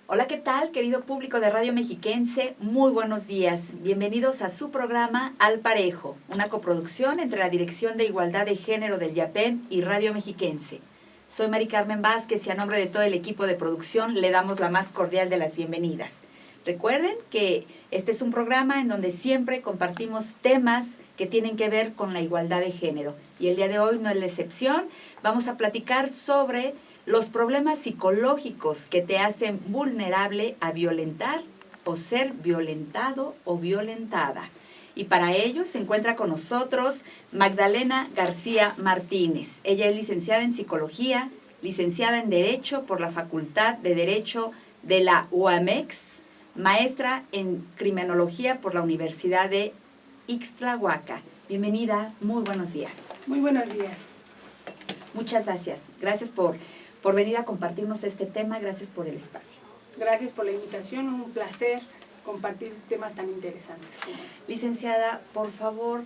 Hola, ¿qué tal, querido público de Radio Mexiquense? Muy buenos días. Bienvenidos a su programa Al Parejo, una coproducción entre la Dirección de Igualdad de Género del IAPEM y Radio Mexiquense. Soy Mari Carmen Vázquez y a nombre de todo el equipo de producción le damos la más cordial de las bienvenidas. Recuerden que este es un programa en donde siempre compartimos temas que tienen que ver con la igualdad de género. Y el día de hoy no es la excepción. Vamos a platicar sobre los problemas psicológicos que te hacen vulnerable a violentar o ser violentado o violentada. Y para ello se encuentra con nosotros Magdalena García Martínez. Ella es licenciada en Psicología, licenciada en Derecho por la Facultad de Derecho de la UAMEX, maestra en Criminología por la Universidad de Ixtlahuaca. Bienvenida, muy buenos días. Muy buenos días. Muchas gracias. Gracias por venir a compartirnos este tema. Gracias por el espacio. Gracias por la invitación. Un placer compartir temas tan interesantes como este. Licenciada, por favor,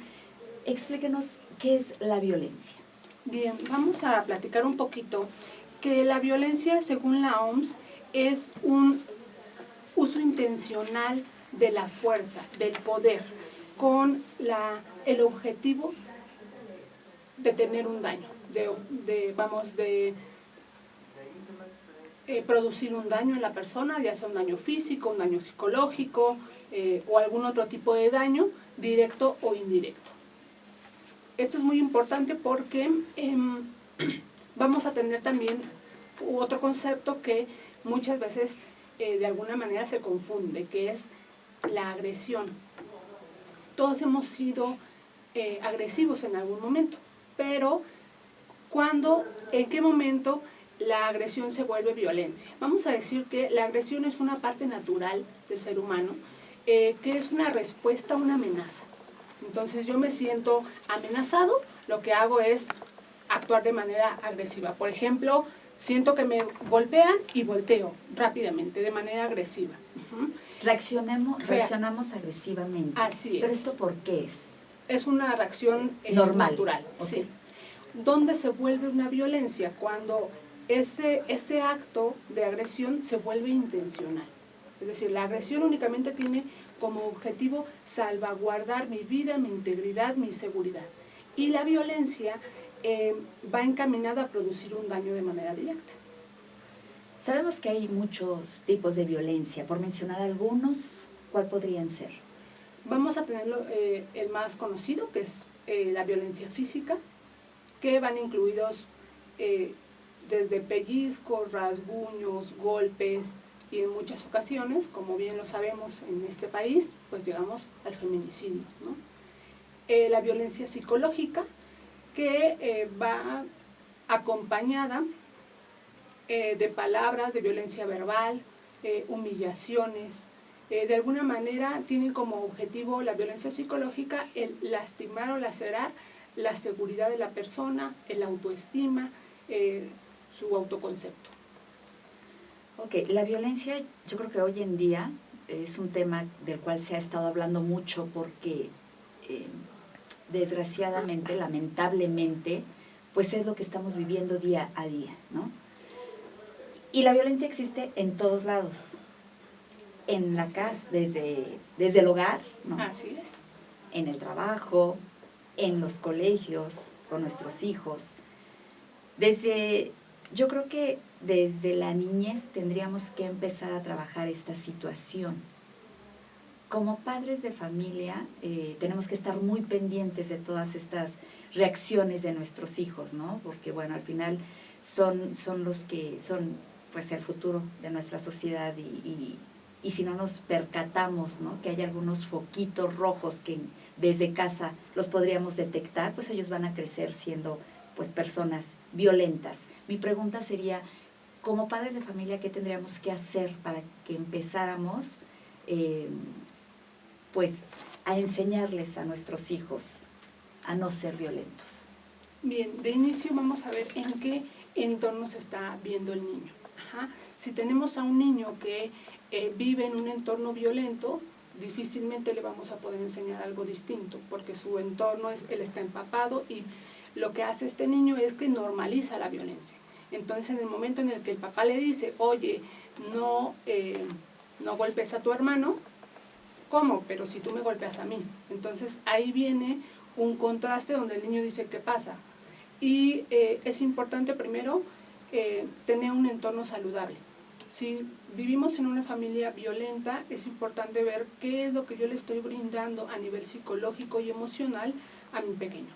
explíquenos qué es la violencia. Bien, vamos a platicar un poquito que la violencia, según la OMS, es un uso intencional de la fuerza, del poder, con el objetivo de tener un daño, de producir un daño en la persona, ya sea un daño físico, un daño psicológico o algún otro tipo de daño, directo o indirecto. Esto es muy importante porque vamos a tener también otro concepto que muchas veces de alguna manera se confunde, que es la agresión. Todos hemos sido agresivos en algún momento, pero ¿en qué momento la agresión se vuelve violencia? Vamos a decir que la agresión es una parte natural del ser humano, que es una respuesta a una amenaza. Entonces yo me siento amenazado, lo que hago es actuar de manera agresiva. Por ejemplo, siento que me golpean y volteo rápidamente, de manera agresiva. Reaccionamos agresivamente. Así es. ¿Pero esto por qué es? Es una reacción normal, natural. Okay. Sí. ¿Dónde se vuelve una violencia? Cuando ese acto de agresión se vuelve intencional. Es decir, la agresión únicamente tiene como objetivo salvaguardar mi vida, mi integridad, mi seguridad. Y la violencia va encaminada a producir un daño de manera directa. Sabemos que hay muchos tipos de violencia. Por mencionar algunos, ¿cuál podrían ser? Vamos a tener el más conocido, que es la violencia física, que van incluidos desde pellizcos, rasguños, golpes, y en muchas ocasiones, como bien lo sabemos en este país, pues llegamos al feminicidio, ¿no? La violencia psicológica, que va acompañada de palabras, de violencia verbal, humillaciones. De alguna manera tienen como objetivo la violencia psicológica el lastimar o lacerar la seguridad de la persona, el autoestima, su autoconcepto. Ok, la violencia yo creo que hoy en día es un tema del cual se ha estado hablando mucho porque desgraciadamente, lamentablemente, pues es lo que estamos viviendo día a día, ¿no? Y la violencia existe en todos lados, en la casa, desde el hogar, ¿no? Así es. En el trabajo, en los colegios, con nuestros hijos. Yo creo que desde la niñez tendríamos que empezar a trabajar esta situación. Como padres de familia tenemos que estar muy pendientes de todas estas reacciones de nuestros hijos, ¿no? Porque bueno, al final son los que son pues el futuro de nuestra sociedad y si no nos percatamos, ¿no? Que hay algunos foquitos rojos que desde casa los podríamos detectar, pues ellos van a crecer siendo pues personas violentas. Mi pregunta sería, como padres de familia, ¿qué tendríamos que hacer para que empezáramos pues a enseñarles a nuestros hijos a no ser violentos? Bien, de inicio vamos a ver en qué entorno se está viendo el niño. Si tenemos a un niño que vive en un entorno violento, difícilmente le vamos a poder enseñar algo distinto, porque su entorno él está empapado y lo que hace este niño es que normaliza la violencia. Entonces, en el momento en el que el papá le dice, oye, no golpes a tu hermano. ¿Cómo? Pero si tú me golpeas a mí. Entonces ahí viene un contraste donde el niño dice, ¿qué pasa? Y es importante primero tener un entorno saludable. Si vivimos en una familia violenta, es importante ver qué es lo que yo le estoy brindando a nivel psicológico y emocional a mi pequeño.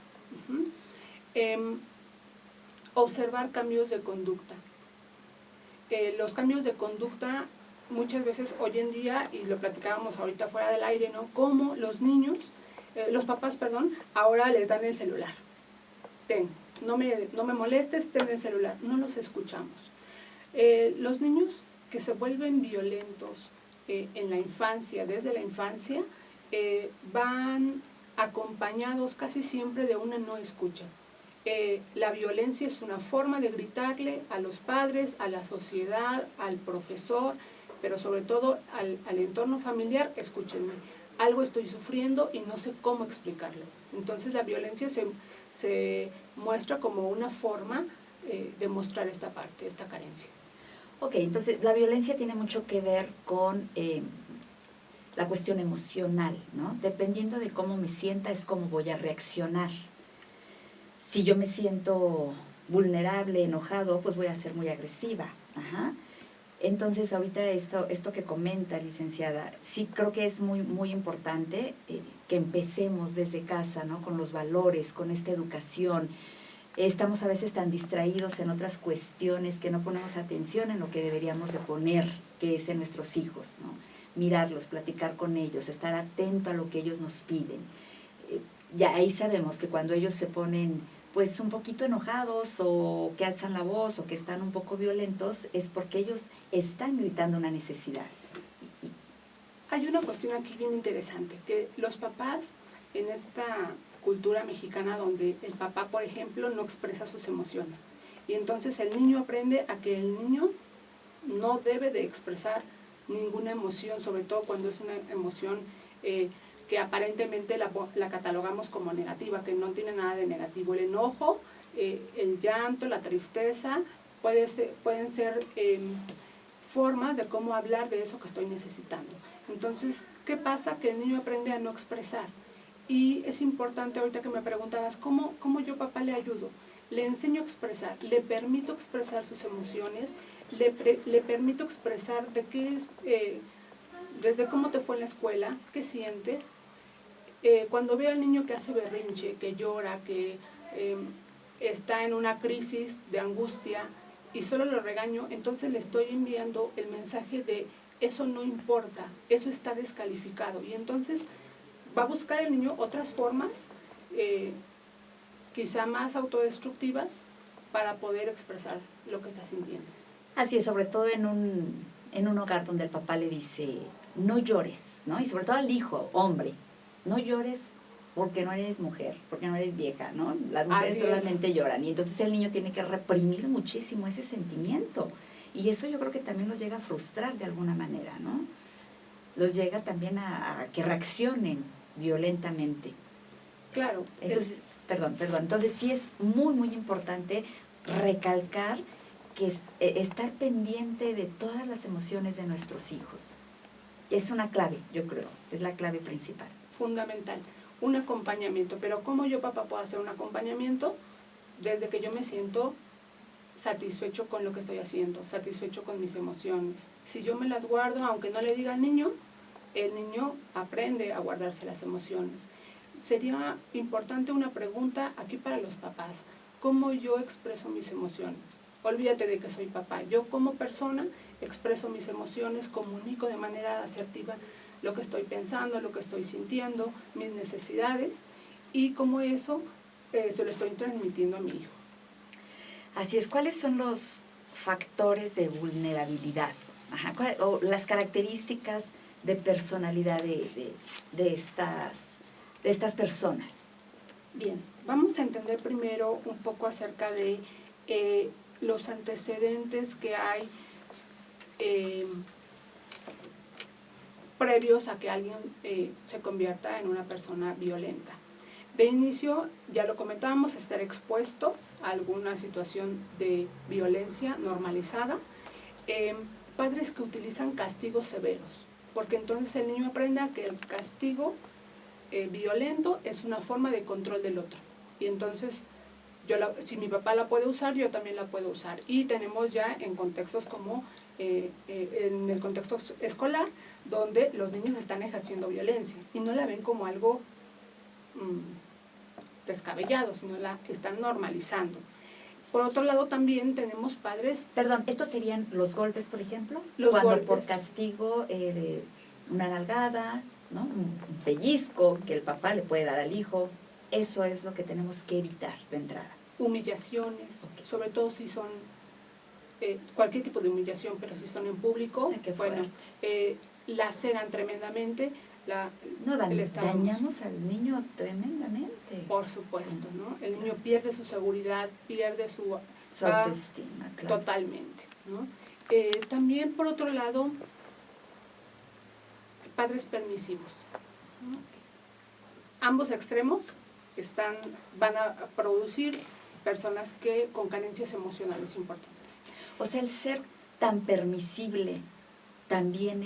Observar cambios de conducta. Los cambios de conducta muchas veces hoy en día, y lo platicábamos ahorita fuera del aire, ¿no? Cómo los papás, ahora les dan el celular. No me molestes, ten el celular. No los escuchamos. Los niños que se vuelven violentos en la infancia, desde la infancia, van acompañados casi siempre de una no escucha. La violencia es una forma de gritarle a los padres, a la sociedad, al profesor, pero sobre todo al entorno familiar: escúchenme, algo estoy sufriendo y no sé cómo explicarlo. Entonces la violencia se muestra como una forma de mostrar esta parte, esta carencia. Ok, entonces la violencia tiene mucho que ver con la cuestión emocional, ¿no? Dependiendo de cómo me sienta es cómo voy a reaccionar. Si yo me siento vulnerable, enojado, pues voy a ser muy agresiva. Ajá. Entonces, ahorita esto que comenta, licenciada, sí creo que es muy, muy importante que empecemos desde casa, ¿no? Con los valores, con esta educación. Estamos a veces tan distraídos en otras cuestiones que no ponemos atención en lo que deberíamos de poner, que es en nuestros hijos, ¿no? Mirarlos, platicar con ellos, estar atento a lo que ellos nos piden. Ya ahí sabemos que cuando ellos se ponen pues un poquito enojados o que alzan la voz o que están un poco violentos, es porque ellos están gritando una necesidad. Hay una cuestión aquí bien interesante, que los papás en esta cultura mexicana donde el papá, por ejemplo, no expresa sus emociones. Y entonces el niño aprende a que el niño no debe de expresar ninguna emoción, sobre todo cuando es una emoción que aparentemente la catalogamos como negativa, que no tiene nada de negativo. El enojo, el llanto, la tristeza, pueden ser formas de cómo hablar de eso que estoy necesitando. Entonces, ¿qué pasa? Que el niño aprende a no expresar. Y es importante, ahorita que me preguntabas, ¿cómo yo, papá, le ayudo? Le enseño a expresar, le permito expresar sus emociones, le permito expresar de qué es, desde cómo te fue en la escuela, qué sientes. Cuando veo al niño que hace berrinche, que llora, que está en una crisis de angustia y solo lo regaño, entonces le estoy enviando el mensaje de eso no importa, eso está descalificado. Y entonces va a buscar el niño otras formas, quizá más autodestructivas, para poder expresar lo que está sintiendo. Así es, sobre todo en un hogar donde el papá le dice, no llores, ¿no? Y sobre todo al hijo, hombre, no llores porque no eres mujer, porque no eres vieja, ¿no? Las mujeres solamente lloran. Y entonces el niño tiene que reprimir muchísimo ese sentimiento. Y eso yo creo que también los llega a frustrar de alguna manera, ¿no? Los llega también a que reaccionen violentamente. Claro. Entonces, perdón. Entonces sí es muy, muy importante recalcar que estar pendiente de todas las emociones de nuestros hijos. Es una clave, yo creo, es la clave principal. Fundamental, un acompañamiento. Pero ¿cómo yo, papá, puedo hacer un acompañamiento? Desde que yo me siento satisfecho con lo que estoy haciendo, satisfecho con mis emociones. Si yo me las guardo, aunque no le diga al niño, el niño aprende a guardarse las emociones. Sería importante una pregunta aquí para los papás: ¿cómo yo expreso mis emociones? Olvídate de que soy papá. Yo como persona expreso mis emociones, comunico de manera asertiva lo que estoy pensando, lo que estoy sintiendo, mis necesidades, y cómo eso se lo estoy transmitiendo a mi hijo. Así es. ¿Cuáles son los factores de vulnerabilidad? O las características de personalidad de estas personas. Bien, vamos a entender primero un poco acerca de los antecedentes que hay previos a que alguien se convierta en una persona violenta. De inicio, ya lo comentábamos, estar expuesto a alguna situación de violencia normalizada. padres que utilizan castigos severos, porque entonces el niño aprenda que el castigo violento es una forma de control del otro. Y entonces, si mi papá la puede usar, yo también la puedo usar. Y tenemos ya en contextos como en el contexto escolar, donde los niños están ejerciendo violencia y no la ven como algo descabellado, sino la están normalizando. Por otro lado, también tenemos padres... Perdón, ¿estos serían los golpes, por ejemplo? Los cuando golpes. Por castigo, una nalgada, ¿no? Un pellizco que el papá le puede dar al hijo. Eso es lo que tenemos que evitar de entrada. Humillaciones, Okay. sobre todo si son cualquier tipo de humillación, pero si son en público, bueno, laceran tremendamente. Dañamos al niño tremendamente. Por supuesto, ¿no? El niño pierde su seguridad, pierde su autoestima, claro. Totalmente, ¿no? También, por otro lado, padres permisivos, ¿no? Ambos extremos van a producir personas con carencias emocionales importantes. O sea, el ser tan permisible también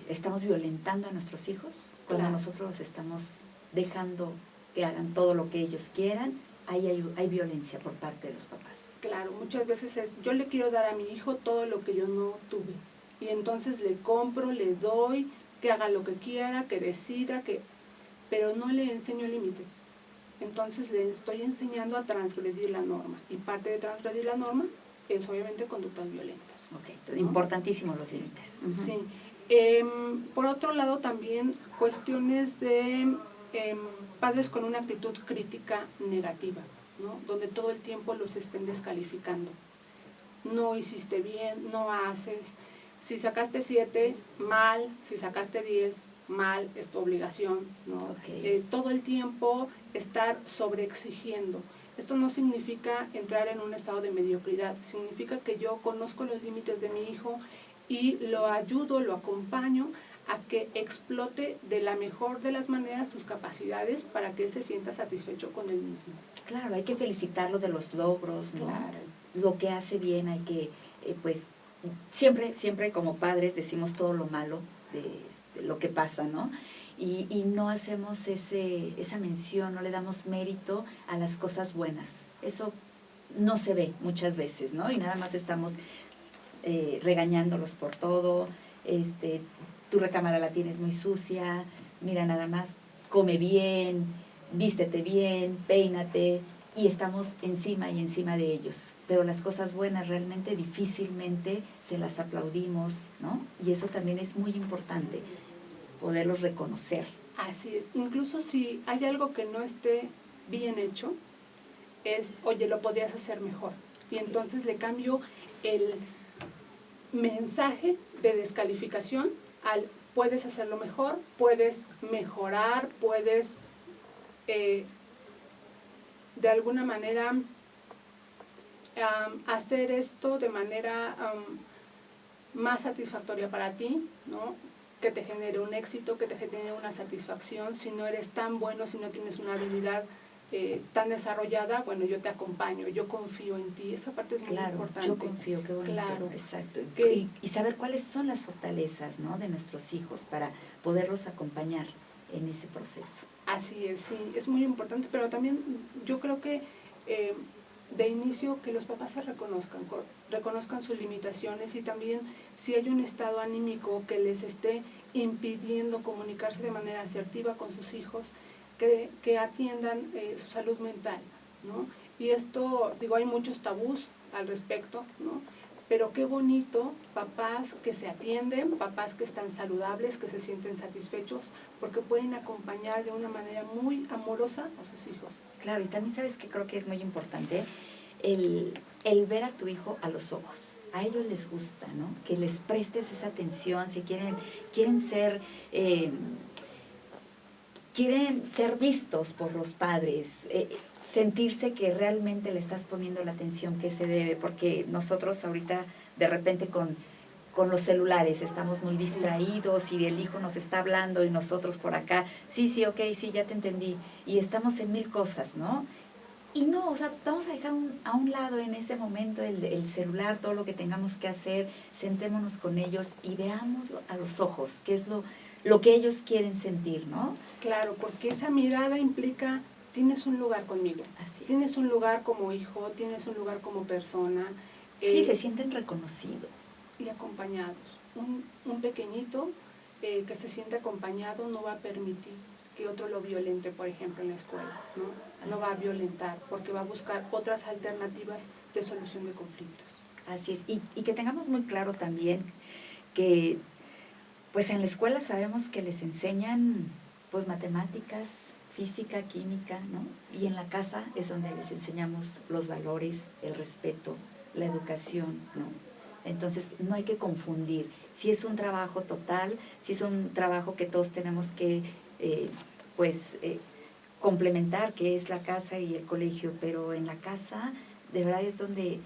estamos violentando a nuestros hijos cuando Claro. Nosotros los estamos dejando que hagan todo lo que ellos quieran. Ahí hay violencia por parte de los papás. Claro, muchas veces yo le quiero dar a mi hijo todo lo que yo no tuve. Y entonces le compro, le doy, que haga lo que quiera, que decida, pero no le enseño límites. Entonces le estoy enseñando a transgredir la norma. Y parte de transgredir la norma es obviamente conductas violentas. Okay, entonces, ¿no? Importantísimos los límites. Uh-huh. Sí. Por otro lado, también cuestiones de padres con una actitud crítica negativa, ¿no? Donde todo el tiempo los estén descalificando. No hiciste bien, no haces. Si sacaste 7, mal. Si sacaste 10, mal, es tu obligación, ¿no? Okay. Todo el tiempo estar sobreexigiendo. Esto no significa entrar en un estado de mediocridad, significa que yo conozco los límites de mi hijo y lo ayudo, lo acompaño a que explote de la mejor de las maneras sus capacidades para que él se sienta satisfecho con él mismo. Claro, hay que felicitarlo de los logros, ¿no? Claro. Lo que hace bien, hay que, pues, siempre como padres decimos todo lo malo de lo que pasa, ¿no? Y no hacemos esa mención, no le damos mérito a las cosas buenas. Eso no se ve muchas veces, ¿no? Y nada más estamos regañándolos por todo. Tu recámara la tienes muy sucia, mira nada más, come bien, vístete bien, peínate, y estamos encima y encima de ellos. Pero las cosas buenas realmente difícilmente se las aplaudimos, ¿no? Y eso también es muy importante, poderlos reconocer. Así es. Incluso si hay algo que no esté bien hecho, oye, lo podrías hacer mejor. Y entonces le cambio el mensaje de descalificación al puedes hacerlo mejor, puedes mejorar, puedes de alguna manera hacer esto de manera más satisfactoria para ti, ¿no? Que te genere un éxito, que te genere una satisfacción. Si no eres tan bueno, si no tienes una habilidad tan desarrollada, bueno, yo te acompaño, yo confío en ti. Esa parte es muy importante. Yo confío, qué bonito. Claro. Exacto. Y saber cuáles son las fortalezas, ¿no?, de nuestros hijos para poderlos acompañar en ese proceso. Así es, sí, es muy importante, pero también yo creo que de inicio que los papás se reconozcan sus limitaciones, y también si hay un estado anímico que les esté impidiendo comunicarse de manera asertiva con sus hijos, que atiendan su salud mental, ¿no? Y esto, digo, hay muchos tabús al respecto, ¿no? Pero qué bonito, papás que se atienden, papás que están saludables, que se sienten satisfechos, porque pueden acompañar de una manera muy amorosa a sus hijos. Claro, y también sabes que creo que es muy importante el ver a tu hijo a los ojos. A ellos les gusta, ¿no? Que les prestes esa atención, si quieren ser vistos por los padres, sentirse que realmente le estás poniendo la atención que se debe, porque nosotros ahorita de repente con los celulares estamos muy distraídos, y el hijo nos está hablando y nosotros por acá, sí, ok, sí, ya te entendí, y estamos en 1000 cosas, ¿no? Y no, o sea, vamos a dejar a un lado en ese momento el celular, todo lo que tengamos que hacer, sentémonos con ellos y veámoslo a los ojos, qué es lo que ellos quieren sentir, ¿no? Claro, porque esa mirada implica, tienes un lugar conmigo, Así es. tienes un lugar como hijo, tienes un lugar como persona. Sí, se sienten reconocidos. Y acompañados. Un pequeñito que se siente acompañado no va a permitir que otro lo violente, por ejemplo, en la escuela, ¿no? No va a violentar porque va a buscar otras alternativas de solución de conflictos. Así es, y que tengamos muy claro también que pues en la escuela sabemos que les enseñan pues matemáticas, física, química, ¿no? Y en la casa es donde les enseñamos los valores, el respeto, la educación, ¿no? Entonces no hay que confundir si es un trabajo total, si es un trabajo que todos tenemos que complementar, que es la casa y el colegio, pero en la casa de verdad es donde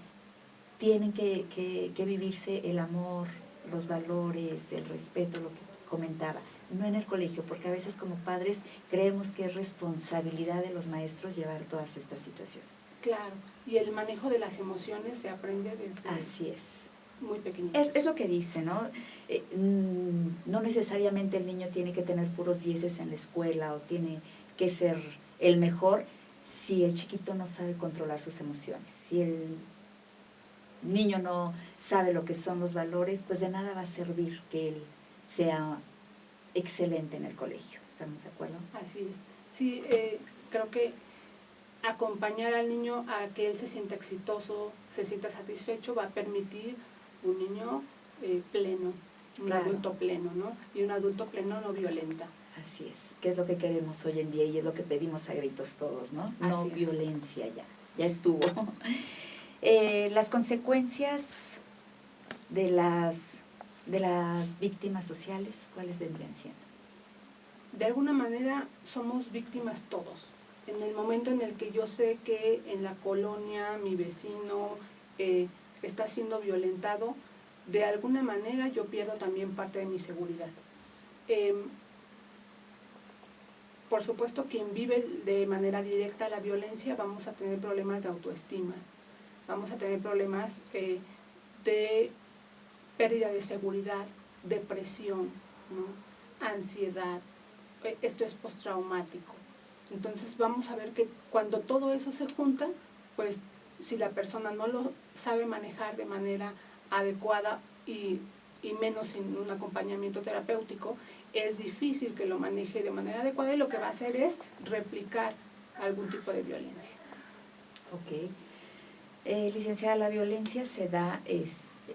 tienen que vivirse el amor, los valores, el respeto, lo que comentaba, no en el colegio, porque a veces como padres creemos que es responsabilidad de los maestros llevar todas estas situaciones. Claro, y el manejo de las emociones se aprende desde Así es. muy pequeños. Es lo que dice, ¿no? No necesariamente el niño tiene que tener puros dieces en la escuela o tiene que ser el mejor si el chiquito no sabe controlar sus emociones, si el niño no sabe lo que son los valores, pues de nada va a servir que él sea excelente en el colegio. ¿Estamos de acuerdo? Así es. Sí, creo que acompañar al niño a que él se sienta exitoso, se sienta satisfecho, va a permitir un niño pleno, un Claro. adulto pleno, ¿no? Y un adulto pleno no violenta. Así es, que es lo que queremos hoy en día y es lo que pedimos a gritos todos, ¿no? No Así es. violencia ya estuvo. Las consecuencias de las víctimas sociales, ¿cuáles vendrían siendo? De alguna manera somos víctimas todos. En el momento en el que yo sé que en la colonia mi vecino está siendo violentado, de alguna manera yo pierdo también parte de mi seguridad. Por supuesto, quien vive de manera directa la violencia, vamos a tener problemas de autoestima, vamos a tener problemas de pérdida de seguridad, depresión, ¿no? Ansiedad, estrés postraumático. Entonces vamos a ver que cuando todo eso se junta, pues si la persona no lo sabe manejar de manera adecuada y menos sin un acompañamiento terapéutico, es difícil que lo maneje de manera adecuada y lo que va a hacer es replicar algún tipo de violencia. Ok. Licenciada, ¿la violencia se da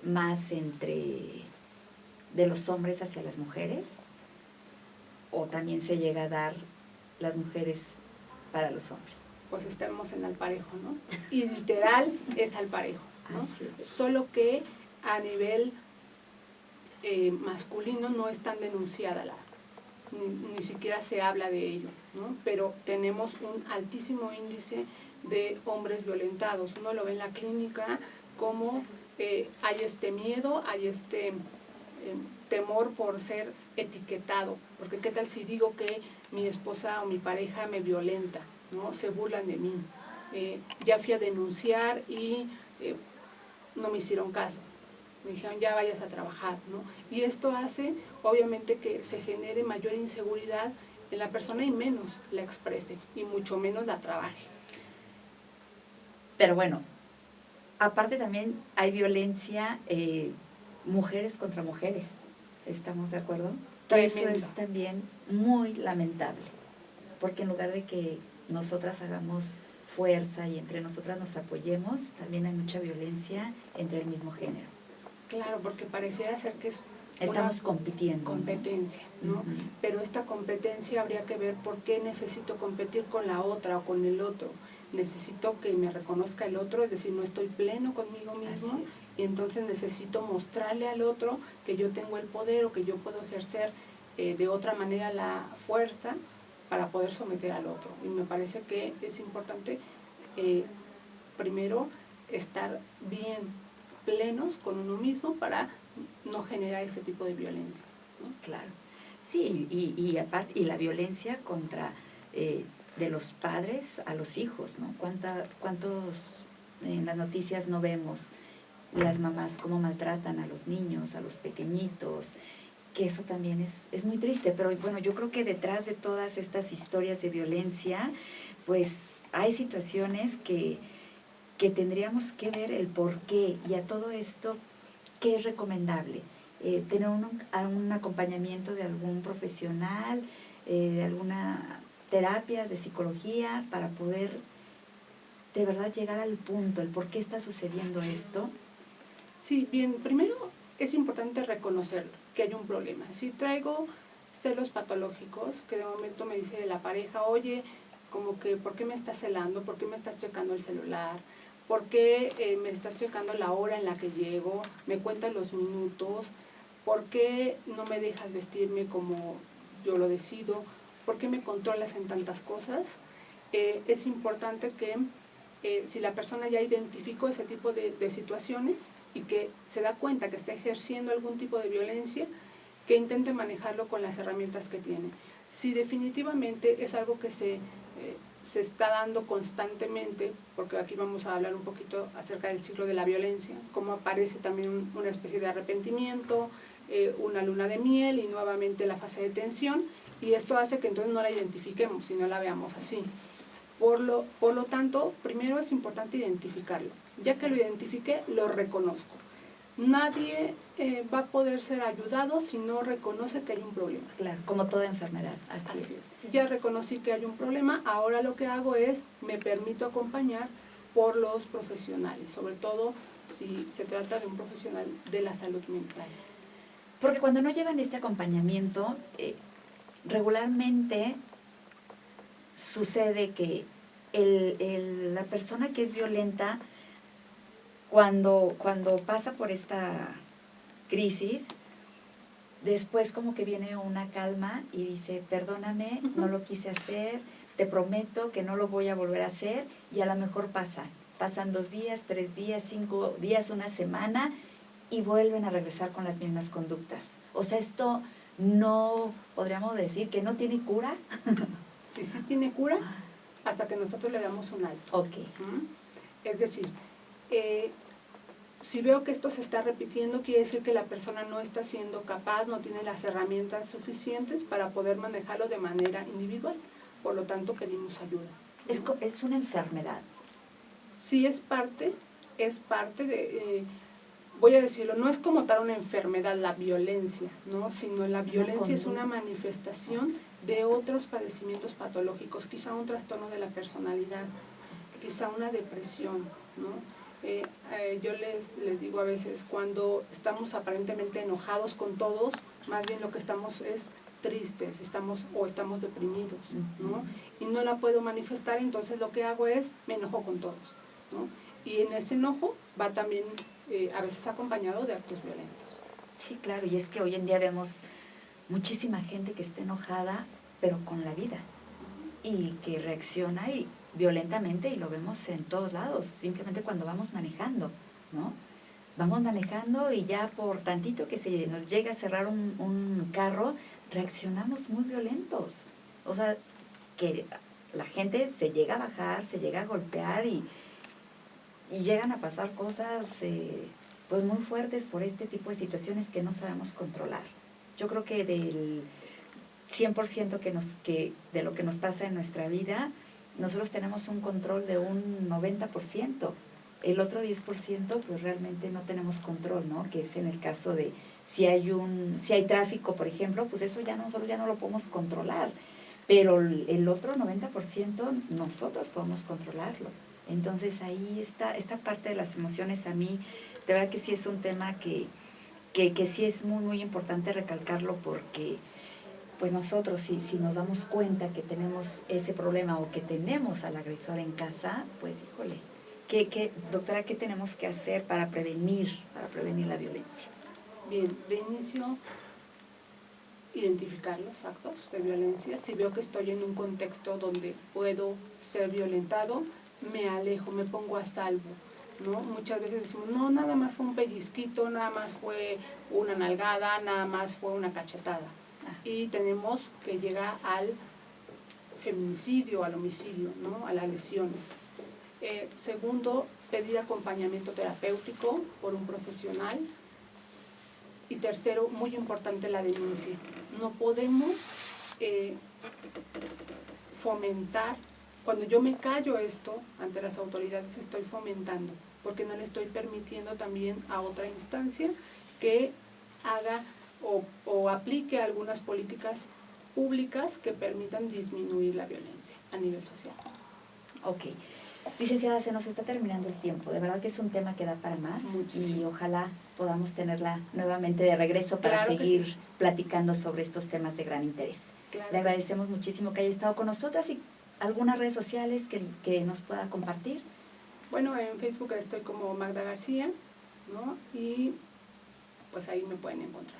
más de los hombres hacia las mujeres? ¿O también se llega a dar las mujeres para los hombres? Pues estamos en al parejo, ¿no? Y literal es al parejo, ¿no? Solo que a nivel masculino no es tan denunciada ni siquiera se habla de ello, ¿no? Pero tenemos un altísimo índice de hombres violentados. Uno lo ve en la clínica como hay este miedo, hay este temor por ser etiquetado, porque qué tal si digo que mi esposa o mi pareja me violenta, ¿no? Se burlan de mí. Ya fui a denunciar y no me hicieron caso. Me dijeron, ya vayas a trabajar, ¿no? Y esto hace, obviamente, que se genere mayor inseguridad en la persona y menos la exprese, y mucho menos la trabaje. Pero bueno, aparte también hay violencia mujeres contra mujeres, ¿estamos de acuerdo? Tremendo. Eso es también muy lamentable, porque en lugar de que nosotras hagamos fuerza y entre nosotras nos apoyemos, también hay mucha violencia entre el mismo género. Claro, porque pareciera ser que es estamos compitiendo. Competencia, ¿no? Uh-huh. Pero esta competencia habría que ver por qué necesito competir con la otra o con el otro. Necesito que me reconozca el otro, es decir, no estoy pleno conmigo mismo, y entonces necesito mostrarle al otro que yo tengo el poder o que yo puedo ejercer de otra manera la fuerza para poder someter al otro. Y me parece que es importante primero estar bien plenos con uno mismo para no generar ese tipo de violencia, ¿no? Claro. Sí, y aparte, y la violencia contra de los padres a los hijos, ¿no? ¿Cuántos en las noticias no vemos las mamás cómo maltratan a los niños, a los pequeñitos? Que eso también es muy triste, pero bueno, yo creo que detrás de todas estas historias de violencia, pues hay situaciones que tendríamos que ver el por qué, y a todo esto, ¿qué es recomendable? Tener un acompañamiento de algún profesional, de alguna terapia de psicología, para poder de verdad llegar al punto, el por qué está sucediendo esto. Sí, bien, primero es importante reconocer que hay un problema. Si traigo celos patológicos, que de momento me dice la pareja, oye, como que, ¿por qué me estás celando? ¿Por qué me estás checando el celular? ¿Por qué me estás checando la hora en la que llego? ¿Me cuentas los minutos? ¿Por qué no me dejas vestirme como yo lo decido? ¿Por qué me controlas en tantas cosas? Es importante que si la persona ya identificó ese tipo de situaciones y que se da cuenta que está ejerciendo algún tipo de violencia, que intente manejarlo con las herramientas que tiene. Si definitivamente es algo que se está dando constantemente, porque aquí vamos a hablar un poquito acerca del ciclo de la violencia, cómo aparece también una especie de arrepentimiento, una luna de miel y nuevamente la fase de tensión, y esto hace que entonces no la identifiquemos y no la veamos así. Por lo tanto, primero es importante identificarlo. Ya que lo identifiqué, lo reconozco. Nadie va a poder ser ayudado si no reconoce que hay un problema. Claro, como toda enfermedad, así es. Ya reconocí que hay un problema, ahora lo que hago es, me permito acompañar por los profesionales, sobre todo si se trata de un profesional de la salud mental. Porque cuando no llevan este acompañamiento, regularmente sucede que la persona que es violenta, cuando pasa por esta crisis, después como que viene una calma y dice, perdóname, no lo quise hacer, te prometo que no lo voy a volver a hacer, y a lo mejor pasan 2 días, 3 días, 5 días, una semana, y vuelven a regresar con las mismas conductas. O sea, esto no, podríamos decir que no tiene cura. Sí tiene cura, hasta que nosotros le damos un alto. Ok. Es decir, si veo que esto se está repitiendo, quiere decir que la persona no está siendo capaz, no tiene las herramientas suficientes para poder manejarlo de manera individual. Por lo tanto, pedimos ayuda. ¿Es una enfermedad? Sí, es parte de, voy a decirlo, no es como tal una enfermedad la violencia, ¿no? Sino la violencia es una manifestación de otros padecimientos patológicos, quizá un trastorno de la personalidad, quizá una depresión, ¿no? Yo les digo a veces, cuando estamos aparentemente enojados con todos, más bien lo que estamos es tristes, estamos deprimidos, ¿no? Y no la puedo manifestar, entonces lo que hago es, me enojo con todos, ¿no? Y en ese enojo va también a veces acompañado de actos violentos. Sí, claro, y es que hoy en día vemos muchísima gente que está enojada, pero con la vida, y que reacciona violentamente, y lo vemos en todos lados, simplemente cuando vamos manejando, ¿no? Vamos manejando y ya por tantito que se nos llega a cerrar un carro, reaccionamos muy violentos. O sea, que la gente se llega a bajar, se llega a golpear, y llegan a pasar cosas pues muy fuertes por este tipo de situaciones que no sabemos controlar. Yo creo que del 100% de lo que nos pasa en nuestra vida, nosotros tenemos un control de un 90%. El otro 10% pues realmente no tenemos control, ¿no? Que es en el caso de si hay tráfico, por ejemplo, pues eso nosotros ya no lo podemos controlar. Pero el otro 90% nosotros podemos controlarlo. Entonces ahí está esta parte de las emociones. A mí, de verdad que sí es un tema que sí es muy, muy importante recalcarlo, porque pues nosotros si nos damos cuenta que tenemos ese problema o que tenemos al agresor en casa, pues híjole, doctora, ¿qué tenemos que hacer para prevenir la violencia? Bien, de inicio, identificar los actos de violencia. Si veo que estoy en un contexto donde puedo ser violentado, me alejo, me pongo a salvo, ¿no? Muchas veces decimos, no, nada más fue un pellizquito, nada más fue una nalgada, nada más fue una cachetada. Y tenemos que llegar al feminicidio, al homicidio, ¿no? A las lesiones. Segundo, pedir acompañamiento terapéutico por un profesional. Y tercero, muy importante, la denuncia. No podemos fomentar. Cuando yo me callo esto ante las autoridades, estoy fomentando, porque no le estoy permitiendo también a otra instancia que haga o aplique algunas políticas públicas que permitan disminuir la violencia a nivel social. Ok. Licenciada, se nos está terminando el tiempo. De verdad que es un tema que da para más. Muchísimo. Y ojalá podamos tenerla nuevamente de regreso para Claro que seguir sí. platicando sobre estos temas de gran interés. Claro. Le agradecemos muchísimo que haya estado con nosotras y algunas redes sociales que nos pueda compartir. Bueno, en Facebook estoy como Magda García, ¿no? Y pues ahí me pueden encontrar.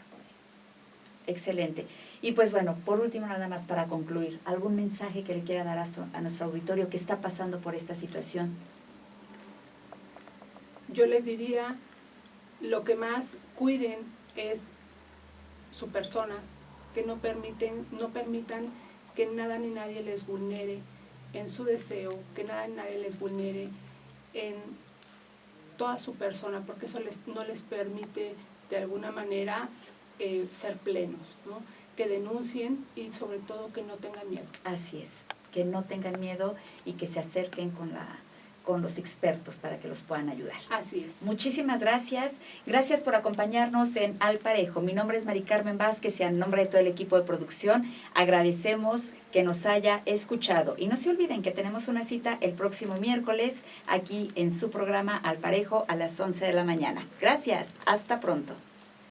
Excelente. Y pues bueno, por último, nada más para concluir, ¿algún mensaje que le quiera dar a nuestro auditorio que está pasando por esta situación? Yo les diría, lo que más cuiden es su persona, que no permitan que nada ni nadie les vulnere en su deseo, que nada ni nadie les vulnere en toda su persona, porque eso no les permite de alguna manera ser plenos, ¿no? Que denuncien y sobre todo que no tengan miedo. Así es, que no tengan miedo y que se acerquen con los expertos para que los puedan ayudar. Así es. Muchísimas gracias. Gracias por acompañarnos en Al Parejo. Mi nombre es Mari Carmen Vázquez y en nombre de todo el equipo de producción agradecemos que nos haya escuchado. Y no se olviden que tenemos una cita el próximo miércoles aquí en su programa Al Parejo a las 11 de la mañana. Gracias. Hasta pronto.